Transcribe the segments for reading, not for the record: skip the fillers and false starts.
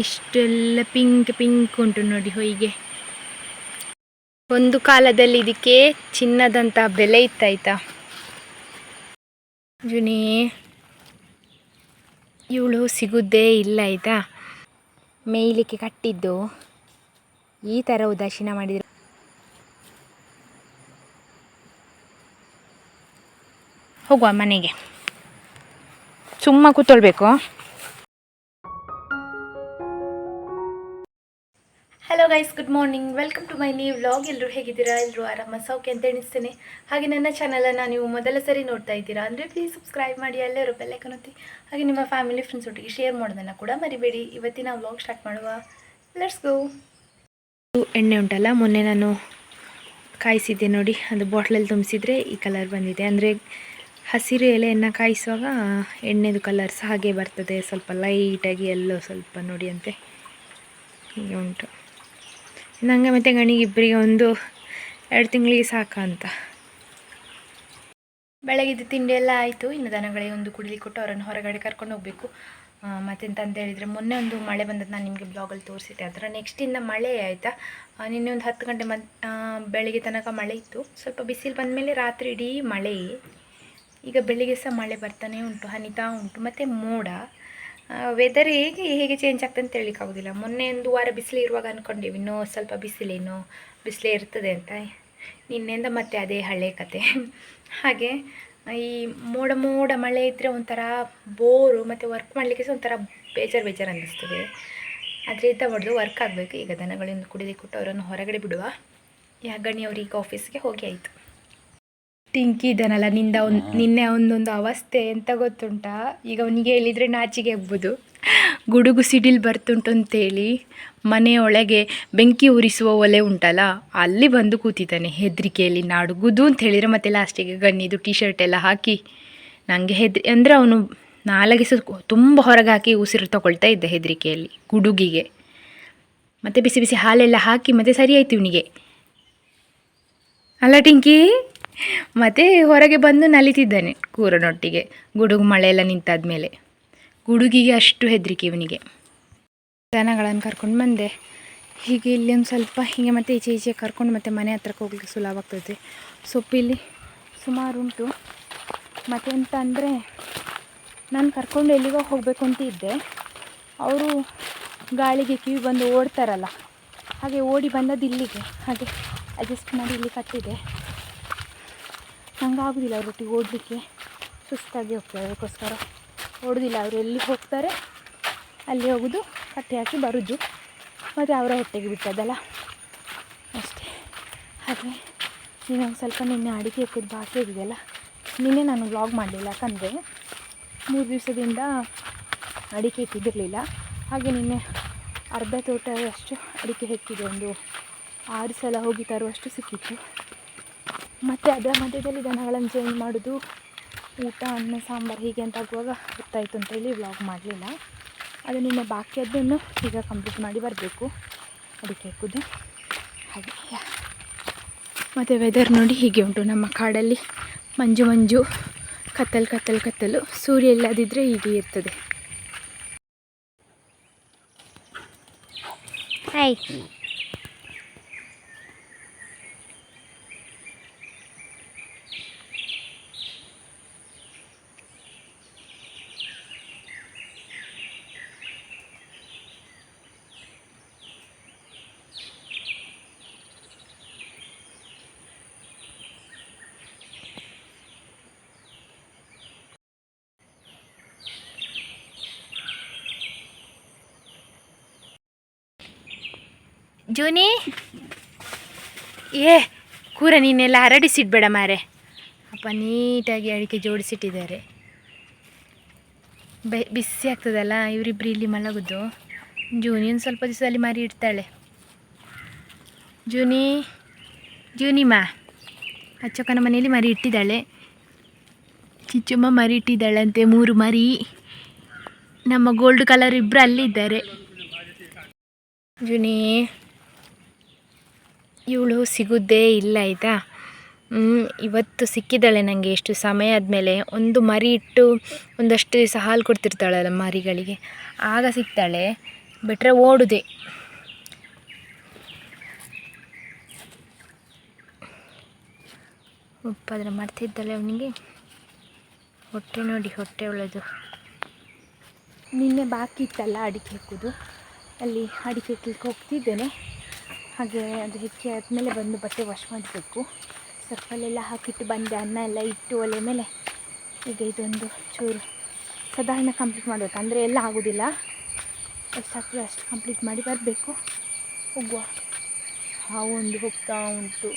ಇಷ್ಟೆಲ್ಲ pink pink ಉಂಟು ನೋಡಿ ಹೊಯ್ಗೆ. ಒಂದು ಕಾಲದಲ್ಲಿ ಇದಕ್ಕೆ ಚಿನ್ನದಂತ ಬೆಲೆ ಇತ್ತಾಯ್ತಾ. ಜುನಿ ಇವಳು ಸಿಗುವುದೇ ಇಲ್ಲ ಆಯಿತಾ. ಮೇಯ್ಲಿಕ್ಕೆ ಕಟ್ಟಿದ್ದು ಈ ಥರ ಉದಾಸೀನ ಮಾಡಿದರೆ ಹೋಗುವ ಮನೆಗೆ, ಸುಮ್ಮ ಕೂತ್ಕೊಳ್ಬೇಕು. Hello guys, good morning, welcome to my new vlog. ಎಲ್ಲರೂ ಹೇಗಿದ್ದೀರಾ? ಎಲ್ಲರೂ ಆರಾಮ ಸೌಖ್ಯ ಅಂತ ಎಣಿಸ್ತೇನೆ. ಹಾಗೆ ನನ್ನ ಚಾನಲನ್ನು ನೀವು ಮೊದಲ ಸರಿ ನೋಡ್ತಾ ಇದ್ದೀರಾ ಅಂದರೆ ಪ್ಲೀಸ್ ಸಬ್ಸ್ಕ್ರೈಬ್ ಮಾಡಿ, ಎಲ್ಲರೂ ಬೆಲ್ಲೈಕನ್ ಒತ್ತಿ. ಹಾಗೆ ನಿಮ್ಮ ಫ್ಯಾಮಿಲಿ ಫ್ರೆಂಡ್ಸ್ ಒಟ್ಟಿಗೆ ಶೇರ್ ಮಾಡೋದನ್ನು ಕೂಡ ಮರಿಬೇಡಿ. ಇವತ್ತಿನ ವ್ಲಾಗ್ ಸ್ಟಾರ್ಟ್ ಮಾಡುವ, ಲೆಟ್ಸ್ ಗೋ. ಎಣ್ಣೆ ಉಂಟಲ್ಲ, ಮೊನ್ನೆ ನಾನು ಕಾಯಿಸಿದ್ದೆ ನೋಡಿ, ಅದು ಬಾಟ್ಲಲ್ಲಿ ತುಂಬಿಸಿದ್ರೆ ಈ ಕಲರ್ ಬಂದಿದೆ. ಅಂದರೆ ಹಸಿರು ಎಲೆಯನ್ನು ಕಾಯಿಸುವಾಗ ಎಣ್ಣೆದು ಕಲರ್ ಸಹ ಹಾಗೆ ಬರ್ತದೆ, ಸ್ವಲ್ಪ ಲೈಟಾಗಿ ಎಲ್ಲೋ ಸ್ವಲ್ಪ ನೋಡಿ ಅಂತೆ ಹೀಗೆ ಉಂಟು. ನನಗೆ ಮತ್ತು ಗಣಿಗೆ ಇಬ್ಬರಿಗೆ 1-2 ತಿಂಗಳಿಗೆ ಸಾಕಂತ. ಬೆಳಗಿದ್ದು ತಿಂಡಿ ಎಲ್ಲ ಆಯಿತು. ಇನ್ನು ದನಗಳಿಗೆ ಒಂದು ಕುಡಿಲಿಕ್ಕೆ ಕೊಟ್ಟು ಅವರನ್ನು ಹೊರಗಡೆ ಕರ್ಕೊಂಡು ಹೋಗಬೇಕು. ಮತ್ತೆಂತ ಅಂತ ಹೇಳಿದರೆ, ಮೊನ್ನೆ ಒಂದು ಮಳೆ ಬಂದದ್ದು ನಾನು ನಿಮಗೆ ಬ್ಲಾಗಲ್ಲಿ ತೋರಿಸಿದ್ದೆ. ಅದರ ನೆಕ್ಸ್ಟಿಂದ ಮಳೆ ಆಯಿತಾ. ನಿನ್ನೆ ಒಂದು 10 ಗಂಟೆ ಬೆಳಿಗ್ಗೆ ತನಕ ಮಳೆ ಇತ್ತು. ಸ್ವಲ್ಪ ಬಿಸಿಲು ಬಂದ ಮೇಲೆ ರಾತ್ರಿ ಇಡೀ ಮಳೆ. ಈಗ ಬೆಳಿಗ್ಗೆ ಸಹ ಮಳೆ ಬರ್ತಾನೆ ಉಂಟು, ಹನಿತಾ ಉಂಟು. ಮತ್ತು ಮೋಡ ವೆದರ್ ಹೇಗೆ ಚೇಂಜ್ ಆಗ್ತದೆ ಅಂತ ಹೇಳಲಿಕ್ಕಾಗೋದಿಲ್ಲ. ಮೊನ್ನೆ 1 ವಾರ ಬಿಸಿಲು ಇರುವಾಗ ಅಂದ್ಕೊಂಡೇವೆ ಇನ್ನೂ ಸ್ವಲ್ಪ ಬಿಸಿಲೇ ಇರ್ತದೆ ಅಂತ. ನಿನ್ನೆಯಿಂದ ಮತ್ತೆ ಅದೇ ಹಳೆ ಕತೆ. ಹಾಗೆ ಈ ಮೋಡ ಮಳೆ ಇದ್ದರೆ ಒಂಥರ ಬೋರು, ಮತ್ತು ವರ್ಕ್ ಮಾಡಲಿಕ್ಕೆ ಸಹ ಒಂಥರ ಬೇಜಾರು ಅನ್ನಿಸ್ತದೆ. ಆದರೆ ಎಂತ ಮಾಡೋದು, ವರ್ಕ್ ಆಗಬೇಕು. ಈಗ ದನಗಳಿಂದ ಕುಡಿಲಿಕ್ಕೆ ಕೊಟ್ಟು ಅವರನ್ನು ಹೊರಗಡೆ ಬಿಡುವ. ಗಣಿಯವರು ಈಗ ಆಫೀಸ್ಗೆ ಹೋಗಿ ಆಯಿತು. ಟಿಂಕಿ ಇದ್ದಾನಲ್ಲ, ನಿನ್ನೆ ಒಂದೊಂದು ಅವಸ್ಥೆ ಎಂತ ಗೊತ್ತುಂಟಾ. ಈಗ ಅವನಿಗೆ ಹೇಳಿದರೆ ನಾಚಿಗೆ ಆಗ್ಬೋದು. ಗುಡುಗು ಸಿಡಿಲು ಬರ್ತುಂಟು ಅಂತೇಳಿ ಮನೆಯೊಳಗೆ ಬೆಂಕಿ ಉರಿಸುವ ಒಲೆ ಉಂಟಲ್ಲ, ಅಲ್ಲಿ ಬಂದು ಕೂತಿದ್ದಾನೆ ಹೆದರಿಕೆಯಲ್ಲಿ. ನಡುಗುದು ಅಂತ ಹೇಳಿದರೆ ಮತ್ತೆ ಲಾಸ್ಟಿಗೆ ಗಣ್ಣಿದು ಟೀ ಶರ್ಟ್ ಎಲ್ಲ ಹಾಕಿ ನನಗೆ ಅಂದರೆ ಅವನು ನಾಲಗೆ ತುಂಬ ಹೊರಗೆ ಹಾಕಿ ಉಸಿರು ತಗೊಳ್ತಾ ಇದ್ದ ಹೆದರಿಕೆಯಲ್ಲಿ ಗುಡುಗಿಗೆ. ಮತ್ತು ಬಿಸಿ ಬಿಸಿ ಹಾಲೆಲ್ಲ ಹಾಕಿ ಮತ್ತೆ ಸರಿ ಆಯ್ತು ಇವನಿಗೆ ಅಲ್ಲ ಟಿಂಕಿ. ಮತ್ತು ಹೊರಗೆ ಬಂದು ನಲಿತಿದ್ದಾನೆ ಕೂರನೊಟ್ಟಿಗೆ, ಗುಡುಗು ಮಳೆ ಎಲ್ಲ ನಿಂತಾದ್ಮೇಲೆ. ಗುಡುಗಿಗೆ ಅಷ್ಟು ಹೆದರಿಕೆ ಇವನಿಗೆ. ದನಗಳನ್ನು ಕರ್ಕೊಂಡು ಬಂದೆ. ಹೀಗೆ ಇಲ್ಲಿ ಒಂದು ಸ್ವಲ್ಪ ಹೀಗೆ ಮತ್ತೆ ಈಚೆ ಕರ್ಕೊಂಡು ಮತ್ತೆ ಮನೆ ಹತ್ರಕ್ಕೆ ಹೋಗ್ಲಿಕ್ಕೆ ಸುಲಭ ಆಗ್ತದೆ. ಸೊಪ್ಪಿಲ್ಲಿ ಸುಮಾರು ಉಂಟು. ಮತ್ತು ಎಂತ ಅಂದರೆ, ನಾನು ಕರ್ಕೊಂಡು ಎಲ್ಲಿಗೋ ಹೋಗಬೇಕು ಅಂತ ಇದ್ದೆ. ಅವರು ಗಾಳಿಗೆ ಕಿವಿ ಬಂದು ಓಡ್ತಾರಲ್ಲ, ಹಾಗೆ ಓಡಿ ಬಂದದ್ದು ಇಲ್ಲಿಗೆ. ಹಾಗೆ ಅಡ್ಜಸ್ಟ್ ಮಾಡಿ ಇಲ್ಲಿ ಕಟ್ಟಿದೆ. ನಂಗೆ ಆಗೋದಿಲ್ಲ ಅವರೊಟ್ಟಿಗೆ ಓಡಲಿಕ್ಕೆ, ಸುಸ್ತಾಗಿ ಹೋಗ್ತಾರೆ. ಅದಕ್ಕೋಸ್ಕರ ಓಡೋದಿಲ್ಲ. ಅವರು ಎಲ್ಲಿ ಹೋಗ್ತಾರೆ ಅಲ್ಲಿ ಹೋಗೋದು, ಕಟ್ಟಿ ಹಾಕಿ ಬರೋದು, ಮತ್ತು ಅವರ ಹೊಟ್ಟೆಗೆ ಬಿಟ್ಟದಲ್ಲ ಅಷ್ಟೇ. ಹಾಗೆ ಇನ್ನೊಂದು ಸ್ವಲ್ಪ ನಿನ್ನೆ ಅಡಿಕೆ ಹಾಕೋದು ಬಾಕಿ ಆಗಿದೆಯಲ್ಲ, ನಿನ್ನೆ ನಾನು ವ್ಲಾಗ್ ಮಾಡಲಿಲ್ಲ. ಯಾಕಂದರೆ 3 ದಿವಸದಿಂದ ಅಡಿಕೆ ಇಟ್ಟಿದ್ದಿರಲಿಲ್ಲ. ಹಾಗೆ ನಿನ್ನೆ ಅರ್ಧ ತೋಟದಷ್ಟು ಅಡಿಕೆ ಹೆಕ್ಕಿದೆ. ಒಂದು 6 ಸಲ ಹೋಗಿ ತರುವಷ್ಟು ಸಿಕ್ಕಿತ್ತು. ಮತ್ತು ಅದರ ಮಧ್ಯದಲ್ಲಿ ದನಗಳನ್ನು ಚೇಂಜ್ ಮಾಡೋದು, ಊಟ, ಅನ್ನ ಸಾಂಬಾರು ಹೀಗೆ ಅಂತ ಆಗುವಾಗ ಗೊತ್ತಾಯಿತು ಅಂತೇಳಿ ವ್ಲಾಗ್ ಮಾಡಲಿಲ್ಲ. ಅದು ನಿನ್ನೆ ಬಾಕಿ ಅದನ್ನು ಈಗ ಕಂಪ್ಲೀಟ್ ಮಾಡಿ ಬರಬೇಕು, ಅದಕ್ಕೆ ಹಾಕೋದು ಹಾಗೆ. ಮತ್ತು ವೆದರ್ ನೋಡಿ ಹೀಗೆ ಉಂಟು ನಮ್ಮ ಕಾಡಲ್ಲಿ. ಮಂಜು ಕತ್ತಲು. ಸೂರ್ಯ ಇಲ್ಲದಿದ್ದರೆ ಹೀಗೆ ಇರ್ತದೆ. ಹಾಯ್. ಜೂನಿ ಕೂರ, ನೀನೆಲ್ಲ ಹರಡಿಸಿಡ್ಬೇಡ ಮಾರೆ. ಅಪ್ಪ ನೀಟಾಗಿ ಅಡಿಕೆ ಜೋಡಿಸಿಟ್ಟಿದ್ದಾರೆ. ಬಿಸಿ ಆಗ್ತದಲ್ಲ, ಇವರಿಬ್ಬರು ಇಲ್ಲಿ ಮಲಗೋದು. ಜೂನಿ ಒಂದು ಸ್ವಲ್ಪ ದಿವಸದಲ್ಲಿ ಮರಿ ಇಡ್ತಾಳೆ. ಜೂನಿಮಾ ಅಚ್ಚಕ್ಕನ ಮನೆಯಲ್ಲಿ ಮರಿ ಇಟ್ಟಿದ್ದಾಳೆ. ಚಿಚ್ಚಮ್ಮ ಮರಿ ಇಟ್ಟಿದ್ದಾಳಂತೆ, 3 ಮರಿ. ನಮ್ಮ ಗೋಲ್ಡ್ ಕಲರ್ ಇಬ್ಬರು ಅಲ್ಲಿದ್ದಾರೆ. ಜೂನಿ ಇವಳು ಸಿಗೋದೇ ಇಲ್ಲ ಆಯಿತಾ. ಇವತ್ತು ಸಿಕ್ಕಿದ್ದಾಳೆ ನನಗೆ. ಎಷ್ಟು ಸಮಯ ಆದಮೇಲೆ ಒಂದು ಮರಿ ಇಟ್ಟು ಒಂದಷ್ಟು ದಿವಸ ಹಾಲು ಕೊಡ್ತಿರ್ತಾಳಲ್ಲ ಮರಿಗಳಿಗೆ, ಆಗ ಸಿಗ್ತಾಳೆ. ಬಿಟ್ಟರೆ ಓಡುದೆ. ಉಪ್ಪಾದ್ರೆ ಮಾಡ್ತಿದ್ದಲ್ಲ ಅವನಿಗೆ. ಹೊಟ್ಟೆ ನೋಡಿ, ಹೊಟ್ಟೆ ಒಳ್ಳೆದು. ನಿನ್ನೆ ಬಾಕಿ ಇತ್ತಲ್ಲ ಅಡಿಕೆ ಹೆಕ್ಕುದು, ಅಲ್ಲಿ ಅಡಿಕೆ ಹೆಕ್ಕಲಿಕ್ಕೆ ಹೋಗ್ತಿದ್ದೇನೆ. ಹಾಗೆ ಅದು ಹೆಕ್ಕಿ ಆದಮೇಲೆ ಬಂದು ಬಟ್ಟೆ ವಾಶ್ ಮಾಡಬೇಕು. ಸರ್ಫಲ್ಲೆಲ್ಲ ಹಾಕಿಟ್ಟು ಬಂದೆ, ಅನ್ನ ಎಲ್ಲ ಇಟ್ಟು ಒಲೆ ಮೇಲೆ. ಈಗ ಇದೊಂದು ಚೂರು ಸಾಧಾರಣ ಕಂಪ್ಲೀಟ್ ಮಾಡಬೇಕು, ಅಂದರೆ ಎಲ್ಲ ಆಗೋದಿಲ್ಲ, ಎಷ್ಟಾಗ್ತದೆ ಅಷ್ಟು ಕಂಪ್ಲೀಟ್ ಮಾಡಿ ಬರಬೇಕು. ಹೋಗುವ. ಹಾವು ಒಂದು ಹೋಗ್ತಾ ಉಂಟು,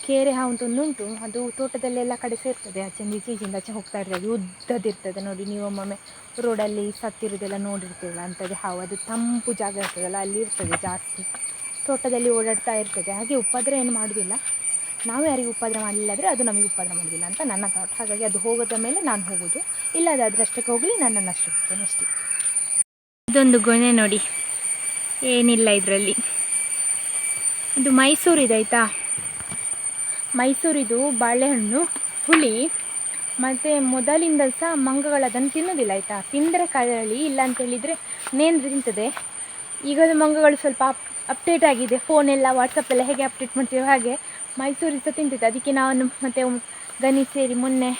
ಕೇರೆ ಹಾವು ಅಂತ ಒಂದುಂಟು, ಅದು ತೋಟದಲ್ಲೆಲ್ಲ ಕಡೆ ಸೇರ್ತದೆ. ಆಚೆಂದ ಈಚೆಯಿಂದ ಆಚೆ ಹೋಗ್ತಾ ಇರ್ತದೆ, ಉದ್ದದಿರ್ತದೆ ನೋಡಿ. ನೀವು ಒಮ್ಮೊಮ್ಮೆ ರೋಡಲ್ಲಿ ಸತ್ತಿರೋದೆಲ್ಲ ನೋಡಿರ್ತೀವಲ್ಲ, ಅಂಥದ್ದು ಹಾವು. ಅದು ತಂಪು ಜಾಗ ಇರ್ತದಲ್ಲ, ಅಲ್ಲಿ ಇರ್ತದೆ ಜಾಸ್ತಿ. ತೋಟದಲ್ಲಿ ಓಡಾಡ್ತಾ ಇರ್ತದೆ. ಹಾಗೆ ಉಪದ್ರ ಏನು ಮಾಡೋದಿಲ್ಲ, ನಾವು ಯಾರಿಗೆ ಉಪದ್ರ ಮಾಡಲಿಲ್ಲ ಆದರೆ ಅದು ನಮಗೆ ಉಪದ್ರ ಮಾಡೋದಿಲ್ಲ ಅಂತ ನನ್ನ ಥಾಟ್. ಹಾಗಾಗಿ ಅದು ಹೋಗೋದ ಮೇಲೆ ನಾನು ಹೋಗೋದು, ಇಲ್ಲದಾದರೆ ಅಷ್ಟಕ್ಕೆ ಹೋಗಲಿ, ನನ್ನನ್ನು ಅಷ್ಟೇ ಹೋಗ್ತೇನೆ ಅಷ್ಟೇ. ಇದೊಂದು ಗೊನೆ ನೋಡಿ, ಏನಿಲ್ಲ ಇದರಲ್ಲಿ. ಇದು ಮೈಸೂರಿದೆ ಆಯಿತಾ, ಮೈಸೂರಿದು ಬಾಳೆಹಣ್ಣು ಹುಳಿ. ಮತ್ತು ಮೊದಲಿಂದ ಸಹ ಮಂಗಗಳು ಅದನ್ನು ತಿನ್ನೋದಿಲ್ಲ ಆಯಿತಾ. ತಿಂದರೆ ಕರಳಿ, ಇಲ್ಲ ಅಂತೇಳಿದರೆ ನೇಂದ್ರೆ ತಿಂತದೆ. ಈಗ ಮಂಗಗಳು ಸ್ವಲ್ಪ ಅಪ್ಡೇಟ್ ಆಗಿದೆ, ಫೋನೆಲ್ಲ ವಾಟ್ಸಪ್ಪೆಲ್ಲ ಹೇಗೆ ಅಪ್ಡೇಟ್ ಮಾಡ್ತೀವಿ ಹಾಗೆ ಮೈಸೂರಿಗೆ ಸಹ ತಿಂತಿದೆ. ಅದಕ್ಕೆ ನಾನು ಮತ್ತು ಗನಿ ಸೇರಿ ಮೊನ್ನೆ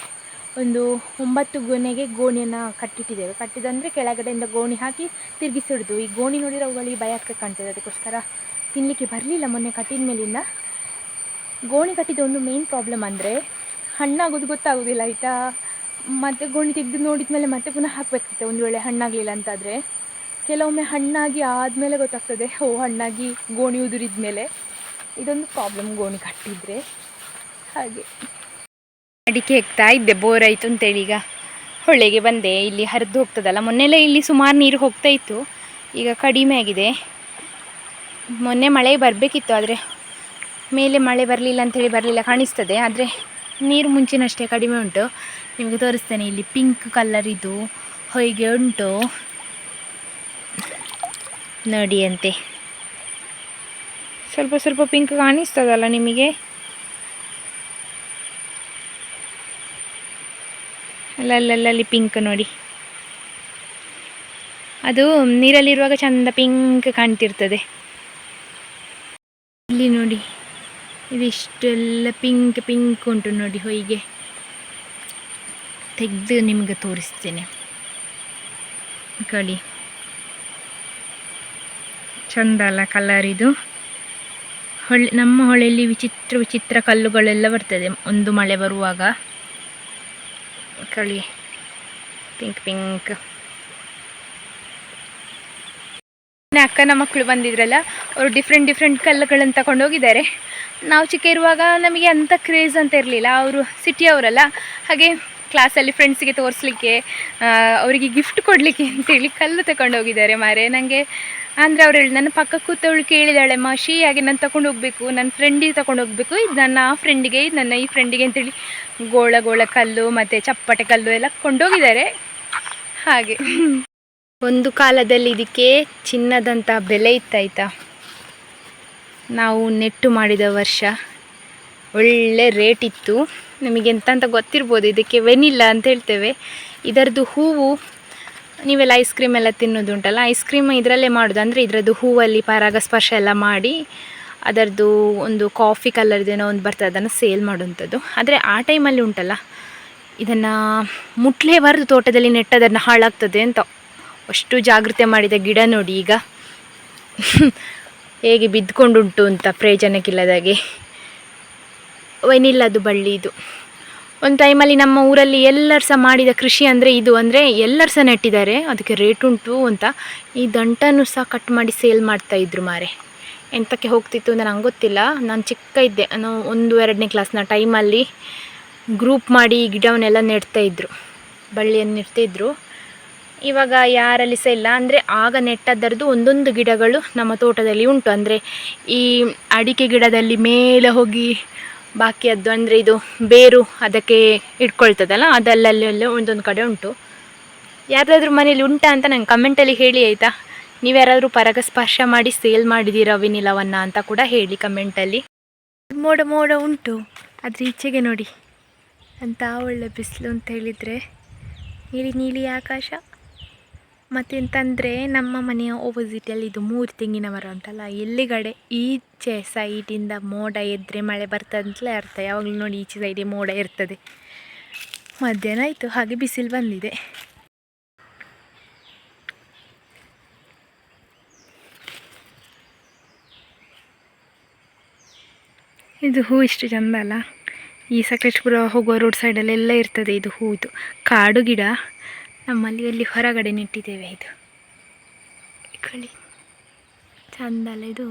ಒಂದು 9 ಗೊನೆಗೆ ಗೋಣಿಯನ್ನು ಕಟ್ಟಿಟ್ಟಿದ್ದೇವೆ. ಕಟ್ಟಿದಂದರೆ ಕೆಳಗಡೆಯಿಂದ ಗೋಣಿ ಹಾಕಿ ತಿರುಗಿಸಿಡ್ದು. ಈ ಗೋಣಿ ನೋಡಿದರೆ ಅವುಗಳಿಗೆ ಭಯ ಆಗ್ತದೆ ಕಾಣ್ತದೆ, ಅದಕ್ಕೋಸ್ಕರ ತಿನ್ನಲಿಕ್ಕೆ ಬರಲಿಲ್ಲ ಮೊನ್ನೆ ಕಟ್ಟಿದ ಮೇಲಿಂದ. ಗೋಣಿ ಕಟ್ಟಿದ ಒಂದು ಮೇನ್ ಪ್ರಾಬ್ಲಮ್ ಅಂದರೆ ಹಣ್ಣಾಗೋದು ಗೊತ್ತಾಗೋದಿಲ್ಲ ಆಯಿತಾ. ಮತ್ತು ಗೋಣಿ ತೆಗೆದು ನೋಡಿದ ಮೇಲೆ ಮತ್ತೆ ಪುನಃ ಹಾಕಬೇಕಾಗ್ತದೆ, ಒಂದು ವೇಳೆ ಹಣ್ಣಾಗಲಿಲ್ಲ ಅಂತಾದರೆ. ಕೆಲವೊಮ್ಮೆ ಹಣ್ಣಾಗಿ ಆದಮೇಲೆ ಗೊತ್ತಾಗ್ತದೆ, ಹಣ್ಣಾಗಿ ಗೋಣಿ ಉದುರಿದ ಮೇಲೆ. ಇದೊಂದು ಪ್ರಾಬ್ಲಮ್ ಗೋಣಿ ಕಟ್ಟಿದರೆ. ಹಾಗೆ ಅಡಿಕೆ ಹೆಕ್ತಾ ಇದ್ದೆ, ಬೋರ್ ಆಯಿತು ಅಂತೇಳಿ ಈಗ ಹೊಳೆಗೆ ಬಂದೆ. ಇಲ್ಲಿ ಹರಿದು ಹೋಗ್ತದಲ್ಲ, ಮೊನ್ನೆಲ್ಲ ಇಲ್ಲಿ ಸುಮಾರು ನೀರು ಹೋಗ್ತಾ ಇತ್ತು, ಈಗ ಕಡಿಮೆ ಆಗಿದೆ. ಮೊನ್ನೆ ಮಳೆ ಬರಬೇಕಿತ್ತು, ಆದರೆ ಮೇಲೆ ಮಳೆ ಬರಲಿಲ್ಲ ಅಂಥೇಳಿ ಬರಲಿಲ್ಲ ಕಾಣಿಸ್ತದೆ. ಆದರೆ ನೀರು ಮುಂಚಿನಷ್ಟೇ ಕಡಿಮೆ ಉಂಟು. ನಿಮಗೆ ತೋರಿಸ್ತೇನೆ, ಇಲ್ಲಿ ಪಿಂಕ್ ಕಲರ್ ಇದು ಹೊಯ್ಗೆ ಉಂಟು ನೋಡಿ ಅಂತೆ. ಸ್ವಲ್ಪ ಸ್ವಲ್ಪ ಪಿಂಕ್ ಕಾಣಿಸ್ತದಲ್ಲ ನಿಮಗೆ, ಅಲ್ಲಲ್ಲಿ ಪಿಂಕ್ ನೋಡಿ. ಅದು ನೀರಲ್ಲಿರುವಾಗ ಚಂದ ಪಿಂಕ್ ಕಾಣ್ತಿರ್ತದೆ. ಇಲ್ಲಿ ನೋಡಿ, ಇದಿಷ್ಟೆಲ್ಲ ಪಿಂಕ್ ಪಿಂಕ್ ಉಂಟು ನೋಡಿ. ಹೊಯ್ಗೆ ತೆಗೆದು ನಿಮಗೆ ತೋರಿಸ್ತೇನೆ. ಕಡಿ ಚಂದ ಅಲ್ಲ ಕಲರ್ ಇದು. ನಮ್ಮ ಹೊಳೆಯಲ್ಲಿ ವಿಚಿತ್ರ ವಿಚಿತ್ರ ಕಲ್ಲುಗಳೆಲ್ಲ ಬರ್ತದೆ ಒಂದು ಮಳೆ ಬರುವಾಗ. ಕಳಿ ಪಿಂಕ್ ಪಿಂಕ್. ಅಕ್ಕನ ಮಕ್ಕಳು ಬಂದಿದ್ರಲ್ಲ, ಅವರು ಡಿಫ್ರೆಂಟ್ ಕಲ್ಲುಗಳನ್ನು ತಗೊಂಡು ಹೋಗಿದ್ದಾರೆ. ನಾವು ಚಿಕ್ಕ ಇರುವಾಗ ನಮಗೆ ಅಂಥ ಕ್ರೇಜ್ ಅಂತ ಇರಲಿಲ್ಲ. ಅವರು ಸಿಟಿಯವರಲ್ಲ, ಹಾಗೆ ಕ್ಲಾಸಲ್ಲಿ ಫ್ರೆಂಡ್ಸಿಗೆ ತೋರಿಸ್ಲಿಕ್ಕೆ, ಅವರಿಗೆ ಗಿಫ್ಟ್ ಕೊಡಲಿಕ್ಕೆ ಅಂತೇಳಿ ಕಲ್ಲು ತಗೊಂಡು ಹೋಗಿದ್ದಾರೆ ಮಾರೆ. ನನಗೆ ಅಂದರೆ ಅವ್ರು ಹೇಳಿ, ನನ್ನ ಪಕ್ಕ ಕೂತವಳು ಕೇಳಿದಾಳೆ, ಮಾಷಿ ಹಾಗೆ ನಾನು ತಗೊಂಡು ಹೋಗಬೇಕು, ನನ್ನ ಫ್ರೆಂಡಿಗೆ ತಗೊಂಡು ಹೋಗಬೇಕು, ಇದು ನನ್ನ ಆ ಫ್ರೆಂಡಿಗೆ, ಇದು ನನ್ನ ಈ ಫ್ರೆಂಡಿಗೆ ಅಂತೇಳಿ ಗೋಳ ಕಲ್ಲು ಮತ್ತು ಚಪ್ಪಟೆ ಕಲ್ಲು ಎಲ್ಲ ಕೊಂಡೋಗಿದ್ದಾರೆ. ಹಾಗೆ ಒಂದು ಕಾಲದಲ್ಲಿ ಇದಕ್ಕೆ ಚಿನ್ನದಂಥ ಬೆಲೆ ಇತ್ತಾಯ್ತಾ. ನಾವು ನೆಟ್ಟು ಮಾಡಿದ ವರ್ಷ ಒಳ್ಳೆ ರೇಟ್ ಇತ್ತು. ನಿಮಗೆ ಎಂತ ಅಂತ ಗೊತ್ತಿರ್ಬೋದು, ಇದಕ್ಕೆ ವೆನಿಲ್ಲ ಅಂತ ಹೇಳ್ತೇವೆ. ಇದರದ್ದು ಹೂವು, ನೀವೆಲ್ಲ ಐಸ್ ಕ್ರೀಮ್ ಎಲ್ಲ ತಿನ್ನೋದುಂಟಲ್ಲ, ಐಸ್ ಕ್ರೀಮ್ ಇದರಲ್ಲೇ ಮಾಡೋದು. ಅಂದರೆ ಇದರದ್ದು ಹೂವಲ್ಲಿ ಪರಾಗಸ್ಪರ್ಶ ಎಲ್ಲ ಮಾಡಿ ಅದರದ್ದು ಒಂದು ಕಾಫಿ ಕಲರ್ದೇನೋ ಒಂದು ಬರ್ತದೆ, ಅದನ್ನು ಸೇಲ್ ಮಾಡುವಂಥದ್ದು. ಆದರೆ ಆ ಟೈಮಲ್ಲಿ ಉಂಟಲ್ಲ, ಇದನ್ನು ಮುಟ್ಲೇಬಾರ್ದು, ತೋಟದಲ್ಲಿ ನೆಟ್ಟದನ್ನು ಹಾಳಾಗ್ತದೆ ಅಂತ ಅಷ್ಟು ಜಾಗೃತಿ ಮಾಡಿದ ಗಿಡ ನೋಡಿ ಈಗ ಹೇಗೆ ಬಿದ್ದುಕೊಂಡುಂಟು ಅಂತ, ಪ್ರಯೋಜನಕ್ಕಿಲ್ಲದಾಗೆ. ವೆನಿಲ್ಲದು ಬಳ್ಳಿ ಇದು. ಒಂದು ಟೈಮಲ್ಲಿ ನಮ್ಮ ಊರಲ್ಲಿ ಎಲ್ಲರೂ ಸಹ ಮಾಡಿದ ಕೃಷಿ ಅಂದರೆ ಇದು, ಅಂದರೆ ಎಲ್ಲರೂ ಸಹ ನೆಟ್ಟಿದ್ದಾರೆ, ಅದಕ್ಕೆ ರೇಟ್ ಉಂಟು ಅಂತ. ಈ ದಂಟನ್ನು ಸಹ ಕಟ್ ಮಾಡಿ ಸೇಲ್ ಮಾಡ್ತಾಯಿದ್ರು ಮಾರೆ. ಎಂತಕ್ಕೆ ಹೋಗ್ತಿತ್ತು ಅಂತ ನಂಗೆ ಗೊತ್ತಿಲ್ಲ. ನಾನು ಚಿಕ್ಕ ಇದ್ದೆ, ನಾವು 1-2ನೇ ಕ್ಲಾಸ್ನ ಟೈಮಲ್ಲಿ ಗ್ರೂಪ್ ಮಾಡಿ ಈ ಗಿಡವನ್ನೆಲ್ಲ ನೆಡ್ತಾಯಿದ್ರು, ಬಳ್ಳಿಯನ್ನು ನೆಡ್ತಾಯಿದ್ರು. ಇವಾಗ ಯಾರಲ್ಲಿ ಸಹ ಇಲ್ಲ. ಅಂದರೆ ಆಗ ನೆಟ್ಟದ್ದರದ್ದು ಒಂದೊಂದು ಗಿಡಗಳು ನಮ್ಮ ತೋಟದಲ್ಲಿ ಉಂಟು. ಅಂದರೆ ಈ ಅಡಿಕೆ ಗಿಡದಲ್ಲಿ ಮೇಲೆ ಹೋಗಿ ಬಾಕಿಯದ್ದು, ಅಂದರೆ ಇದು ಬೇರು ಅದಕ್ಕೆ ಇಟ್ಕೊಳ್ತದಲ್ಲ, ಅದಲ್ಲಲ್ಲಿ ಒಂದೊಂದು ಕಡೆ ಉಂಟು. ಯಾರಾದರೂ ಮನೇಲಿ ಉಂಟಾ ಅಂತ ನಂಗೆ ಕಮೆಂಟಲ್ಲಿ ಹೇಳಿ ಆಯಿತಾ. ನೀವು ಯಾರಾದರೂ ಪರಾಗಸ್ಪರ್ಶ ಮಾಡಿ ಸೇಲ್ ಮಾಡಿದ್ದೀರಾ ವೆನಿಲವನ್ನು ಅಂತ ಕೂಡ ಹೇಳಿ ಕಮೆಂಟಲ್ಲಿ. ಮೋಡ ಉಂಟು, ಆದರೆ ಈಚೆಗೆ ನೋಡಿ ಅಂತ ಒಳ್ಳೆ ಬಿಸಿಲು ಅಂತ ಹೇಳಿದರೆ, ನೀಲಿ ಆಕಾಶ, ಮತ್ತೆಂತಂದರೆ ನಮ್ಮ ಮನೆಯ ಓಪೋಸಿಟಲ್ಲಿ ಇದು 3 ತೆಂಗಿನ ಮರ ಉಂಟಲ್ಲ, ಎಲ್ಲಿಗಡೆ ಈಚೆ ಸೈಡಿಂದ ಮೋಡ ಎದ್ರೆ ಮಳೆ ಬರ್ತಂತಲೇ ಅರ್ಥ. ಯಾವಾಗಲೂ ನೋಡಿ ಈಚೆ ಸೈಡಿಗೆ ಮೋಡ ಇರ್ತದೆ. ಮಧ್ಯಾಹ್ನ ಆಯಿತು, ಹಾಗೆ ಬಿಸಿಲು ಬಂದಿದೆ. ಇದು ಹೂ ಇಷ್ಟು ಚಂದ ಅಲ್ಲ. ಈ ಸಕಲೇಶಪುರ ಹೋಗುವ ರೋಡ್ ಸೈಡಲ್ಲೆಲ್ಲ ಇರ್ತದೆ ಇದು ಹೂದು. ಕಾಡು ಗಿಡ ನಮ್ಮಲ್ಲಿ ಅಲ್ಲಿ ಹೊರಗಡೆ ನೆಟ್ಟಿದ್ದೇವೆ. ಇದು ಕಳಿ ಚಂದ ಅಲ್ಲ ಇದು.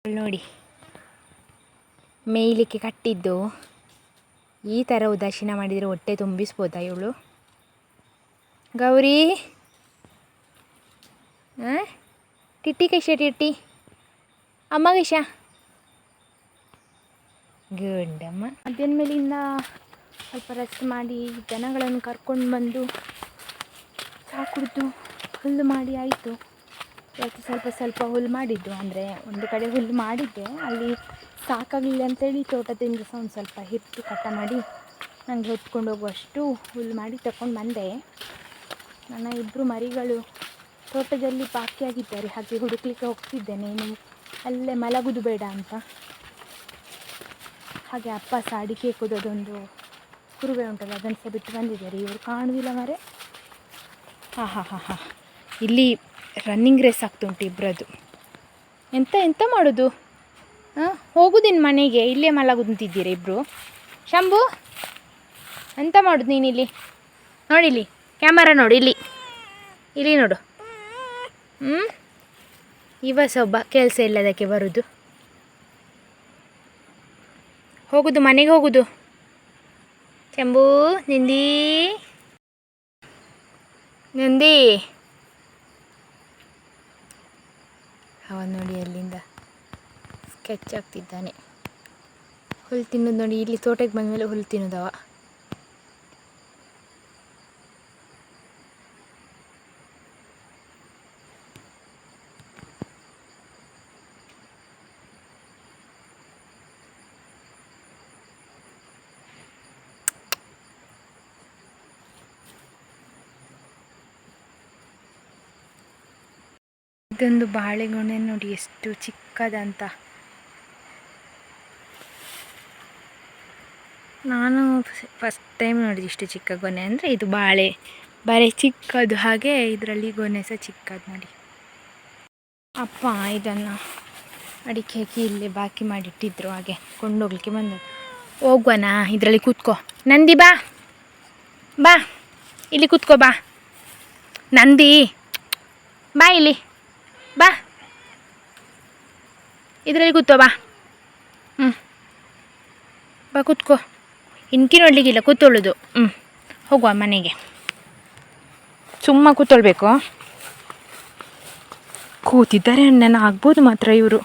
ನೋಡಿ, ಮೇಯ್ಲಿಕ್ಕೆ ಕಟ್ಟಿದ್ದು ಈ ಥರ ಉದಾಸೀನ ಮಾಡಿದರೆ ಹೊಟ್ಟೆ ತುಂಬಿಸ್ಬೋದಾ ಇವಳು? ಗೌರಿ ಟಿಟ್ಟಿ ಕೈಶ ಟಿಟ್ಟಿ ಅಮ್ಮ ಕೈಶ ಗುಂಡಮ್ಮ. ಮಧ್ಯಾಹ್ನ ಮೇಲಿಂದ ಸ್ವಲ್ಪ ರೆಸ್ಟ್ ಮಾಡಿ ಜನಗಳನ್ನು ಕರ್ಕೊಂಡು ಬಂದು ಚಹಾ ಕುಡಿದು ಹುಲ್ಲು ಮಾಡಿ ಆಯಿತು. ಇವತ್ತು ಸ್ವಲ್ಪ ಹುಲ್ಲು ಮಾಡಿದ್ದು, ಅಂದರೆ ಒಂದು ಕಡೆ ಹುಲ್ಲು ಮಾಡಿದ್ದೆ, ಅಲ್ಲಿ ಸಾಕಾಗಲಿಲ್ಲ ಅಂತೇಳಿ ತೋಟದಿಂದ ಸಹ ಒಂದು ಸ್ವಲ್ಪ ಹಿಟ್ಟು ಕಟ್ಟ ಮಾಡಿ ನನಗೆ ಹೊತ್ಕೊಂಡು ಹೋಗುವಷ್ಟು ಹುಲ್ಲು ಮಾಡಿ ತಗೊಂಡು ಬಂದೆ. ನನ್ನ 2 ಮರಿಗಳು ತೋಟದಲ್ಲಿ ಬಾಕಿಯಾಗಿದ್ದಾರೆ, ಹಾಗೆ ಹುಡುಕ್ಲಿಕ್ಕೆ ಹೋಗ್ತಿದ್ದೇನೆ, ನೀವು ಅಲ್ಲೇ ಮಲಗುದು ಬೇಡ ಅಂತ. ಹಾಗೆ ಅಪ್ಪ ಸಹ ಅಡಿಕೆ ಕುದೋದೊಂದು ಕುರುವೆ ಉಂಟಲ್ಲ, ಅದನ್ನು ಸಹ ಬಿಟ್ಟು ಬಂದಿದ್ದಾರೆ. ಇವರು ಕಾಣುವುದಿಲ್ಲ ಮರೆ. ಹಾಂ ಇಲ್ಲಿ ರನ್ನಿಂಗ್ ರೇಸ್ ಆಗ್ತುಂಟು ಇಬ್ಬರದ್ದು. ಎಂತ ಮಾಡೋದು? ಹೋಗುದಿನ ಮನೆಗೆ, ಇಲ್ಲೇ ಮಲಗುಂತಿದ್ದೀರಾ ಇಬ್ಬರು? ಶಂಭು ಎಂತ ಮಾಡೋದು ನೀನಿಲ್ಲಿ? ನೋಡಿಲ್ಲಿ ಕ್ಯಾಮರಾ ನೋಡು, ಇಲ್ಲಿ ನೋಡು. ಇವ ಸೊಬ್ಬ ಕೆಲಸ ಇಲ್ಲದಕ್ಕೆ ಬರುದು. ಹೋಗುದು ಮನೆಗೆ ಹೋಗುದು. ಶಂಭು ನಿಂದಿ ಅವ ನೋಡಿ ಅಲ್ಲಿಂದ ಸ್ಕೆಚ್ ಆಗ್ತಿದ್ದಾನೆ. ಹುಲ್ಲು ತಿನ್ನೋದು ನೋಡಿ, ಇಲ್ಲಿ ತೋಟಕ್ಕೆ ಬಂದಮೇಲೆ ಹುಲ್ಲು ತಿನ್ನೋದವ. ಇದೊಂದು ಬಾಳೆಗೊನೆ ನೋಡಿ ಎಷ್ಟು ಚಿಕ್ಕದಂತ. ನಾನು ಫಸ್ಟ್ ಟೈಮ್ ನೋಡಿದೆ ಇಷ್ಟು ಚಿಕ್ಕ ಗೊನೆ. ಅಂದರೆ ಇದು ಬಾಳೆ ಚಿಕ್ಕದು, ಹಾಗೆ ಇದರಲ್ಲಿ ಗೊನೆ ಸಹ ಚಿಕ್ಕದು ನೋಡಿ. ಅಪ್ಪ ಇದನ್ನು ಅಡಿಕೆ ಹಾಕಿ ಇಲ್ಲಿ ಬಾಕಿ ಮಾಡಿಟ್ಟಿದ್ರು, ಹಾಗೆ ಕೊಂಡೋಗ್ಲಿಕ್ಕೆ ಬಂದದ್ದು. ಹೋಗ್ವನಾ? ಇದರಲ್ಲಿ ಕೂತ್ಕೋ ನಂದಿ, ಬಾ ಇಲ್ಲಿ ಕೂತ್ಕೋ, ಬಾ ನಂದಿ, ಬಾ ಇಲ್ಲಿ, ಬಾ ಇದರಲ್ಲಿ ಕೂತ್ಕೋ, ಬಾ ಬಾ ಕೂತ್ಕೋ. ಇನ್ಕಿ ನೋಡ್ಲಿಕ್ಕಿಲ್ಲ, ಕೂತ್ಕೊಳ್ಳೋದು. ಹೋಗುವ ಮನೆಗೆ. ಸುಮ್ಮ ಕೂತ್ಕೊಳ್ಬೇಕು. ಕೂತಿದ್ದಾರೆ, ಅಣ್ಣನ ಆಗ್ಬೋದು ಮಾತ್ರ ಇವರು.